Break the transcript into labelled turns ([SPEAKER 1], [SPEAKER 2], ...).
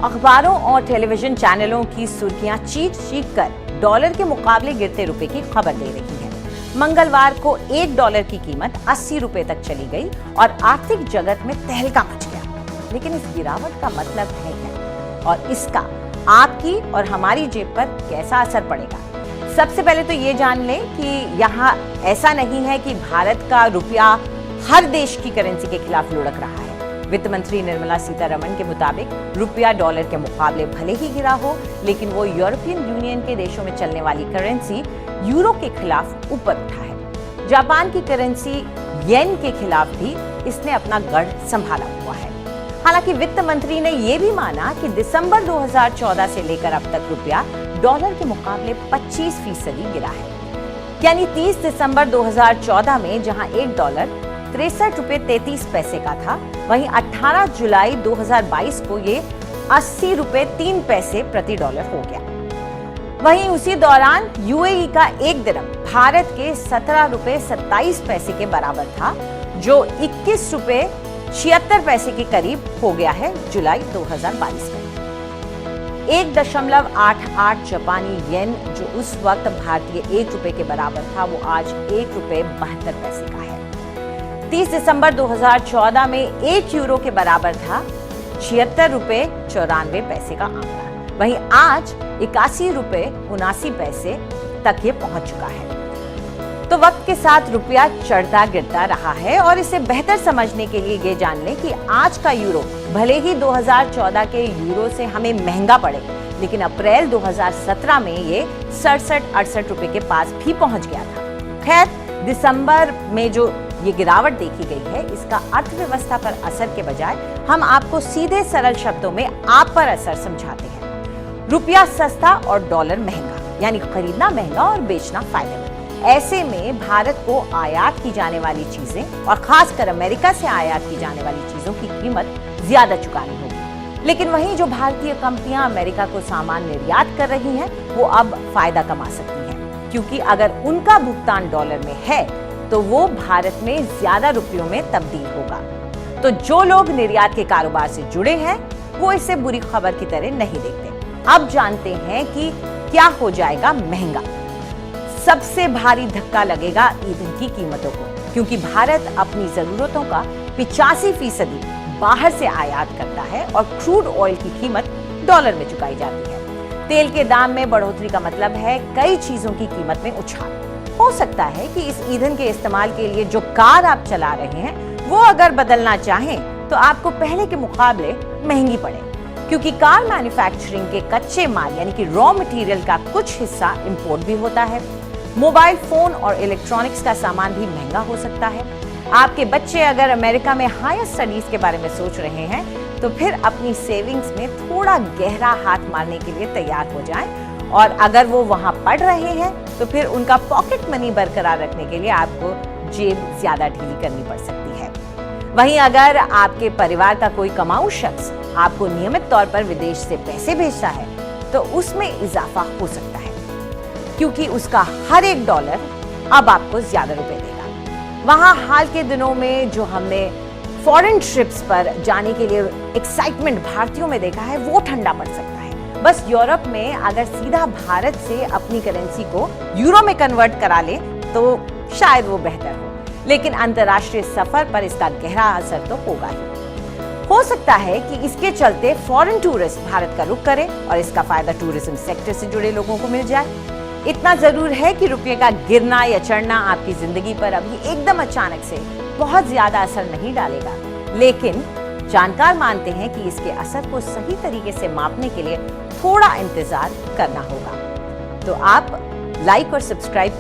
[SPEAKER 1] अखबारों और टेलीविजन चैनलों की सुर्खियां चीख कर डॉलर के मुकाबले गिरते रुपए की खबर दे रही है। मंगलवार को $1 की कीमत 80 रुपए तक चली गई और आर्थिक जगत में तहलका मच गया। लेकिन इस गिरावट का मतलब है क्या और इसका आपकी और हमारी जेब पर कैसा असर पड़ेगा? सबसे पहले तो ये जान लें कि यहाँ ऐसा नहीं है कि भारत का रुपया हर देश की करेंसी के खिलाफ लुढ़क रहा है। वित्त मंत्री निर्मला सीतारमण के मुताबिक रुपया डॉलर के मुकाबले भले ही गिरा हो, लेकिन वो यूरोपियन यूनियन के देशों में चलने वाली करेंसी यूरो के खिलाफ ऊपर उठा है। जापान की करेंसी येन के खिलाफ भी इसने अपना गढ़ संभाला हुआ है। हालांकि वित्त मंत्री ने यह भी माना कि दिसंबर 2014 से लेकर अब तक रुपया डॉलर के मुकाबले 25% गिरा है। यानी 30 दिसंबर 2014 में जहां $1 ₹63.33 का था, वहीं 18 जुलाई 2022 को ये 80 रुपए 3 पैसे प्रति डॉलर हो गया। वहीं उसी दौरान यूएई का एक दिरहम भारत के 17 रुपए 27 पैसे के बराबर था, जो 21 रुपए 76 पैसे के करीब हो गया है जुलाई 2022 में। 1.88 जापानी येन जो उस वक्त भारतीय 1 रुपए के बराबर था, वो आज 1 रुपए 72 पैसे का है। 30 दिसंबर 2014 में 1 यूरो के बराबर था, 76 रुपए 94 पैसे का आंकड़ा। वहीं आज 81 रुपए 79 पैसे तक ये पहुंच चुका है। तो वक्त के साथ रुपया चढ़ता गिरता रहा है और इसे बेहतर समझने के लिए ये जान लें कि आज का यूरो भले ही 2014 के यूरो से हमें महंगा पड़े, लेकिन अप्रैल 2017 में ये 67-68 रुपए के पास भी पहुंच गया था। खैर, दिसंबर में जो ये गिरावट देखी गई है, इसका अर्थव्यवस्था पर असर के बजाय हम आपको सीधे सरल शब्दों में आप पर असर समझाते हैं। रुपया सस्ता और डॉलर महंगा, यानी खरीदना महंगा और बेचना फायदेमंद। ऐसे में भारत को आयात की जाने वाली चीजें और खासकर अमेरिका से आयात की जाने वाली चीजों की कीमत ज्यादा चुकानी होगी। लेकिन वहीं जो भारतीय कंपनियां अमेरिका को सामान निर्यात कर रही हैं, वो अब फायदा कमा सकती हैं, क्योंकि अगर उनका भुगतान डॉलर में है तो वो भारत में ज्यादा रुपयों में तब्दील होगा। तो जो लोग निर्यात के कारोबार से जुड़े हैं, वो इसे बुरी खबर की तरह नहीं देखते। अब जानते हैं कि क्या हो जाएगा महंगा। सबसे भारी धक्का लगेगा ईंधन की कीमतों को, क्योंकि भारत अपनी जरूरतों का 85% बाहर से आयात करता है और क्रूड ऑयल की कीमत डॉलर में चुकाई जाती है। तेल के दाम में बढ़ोतरी का मतलब है कई चीजों की कीमत में उछाल। हो सकता है कि इस ईंधन के इस्तेमाल के लिए जो कार आप चला रहे हैं, वो अगर बदलना चाहें तो आपको पहले के मुकाबले महंगी पड़े, क्योंकि कार मैन्युफैक्चरिंग के कच्चे माल यानी कि रॉ मटेरियल का कुछ हिस्सा इंपोर्ट भी होता है। मोबाइल फोन और इलेक्ट्रॉनिक्स का सामान भी महंगा हो सकता है। आपके बच्चे अगर अमेरिका में हायर स्टडीज के बारे में सोच रहे हैं, तो फिर अपनी सेविंग्स में थोड़ा गहरा हाथ मारने के लिए तैयार हो जाएं। और अगर वो वहां पढ़ रहे हैं, तो फिर उनका पॉकेट मनी बरकरार रखने के लिए आपको जेब ज्यादा ढीली करनी पड़ सकती है। वहीं अगर आपके परिवार का कोई कमाऊ शख्स आपको नियमित तौर पर विदेश से पैसे भेजता है, तो उसमें इजाफा हो सकता है, क्योंकि उसका हर $1 अब आपको ज्यादा रुपए देगा। वहां हाल के दिनों में जो हमने फॉरेन ट्रिप्स पर जाने के लिए एक्साइटमेंट भारतीयों में देखा है, वो ठंडा पड़ सकता है। बस यूरोप में अगर सीधा भारत से अपनी करेंसी को यूरो में कन्वर्ट करा ले तो शायद वो बेहतर हो, लेकिन अंतर्राष्ट्रीय सफर पर इसका गहरा असर तो होगा ही। हो सकता है कि इसके चलते फॉरेन टूरिस्ट भारत का रुख करें और इसका फायदा टूरिज्म सेक्टर से जुड़े लोगों को मिल जाए। इतना जरूर है कि रुपये का गिरना या चढ़ना आपकी जिंदगी पर अभी एकदम अचानक से बहुत ज्यादा असर नहीं डालेगा, लेकिन जानकार मानते हैं कि इसके असर को सही तरीके से मापने के लिए थोड़ा इंतजार करना होगा। तो आप लाइक और सब्सक्राइब